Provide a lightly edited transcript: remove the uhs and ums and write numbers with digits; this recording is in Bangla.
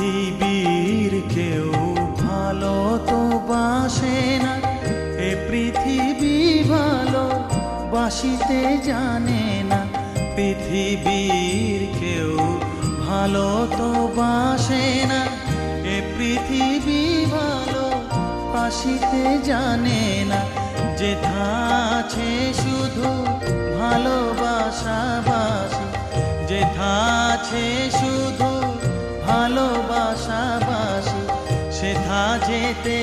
পৃথিবীর কেউ ভালো তো বাসে না, এ পৃথিবী ভালো বাসিতে জানে না। পৃথিবীর কেউ ভালো তো বাসে না, এ পৃথিবী ভালো বাসিতে জানে না। যেথা আছে শুধু ভালোবাসাবাসি, যেথা আছে শুধু ভালোবাসাবাসি, সেথা যেতে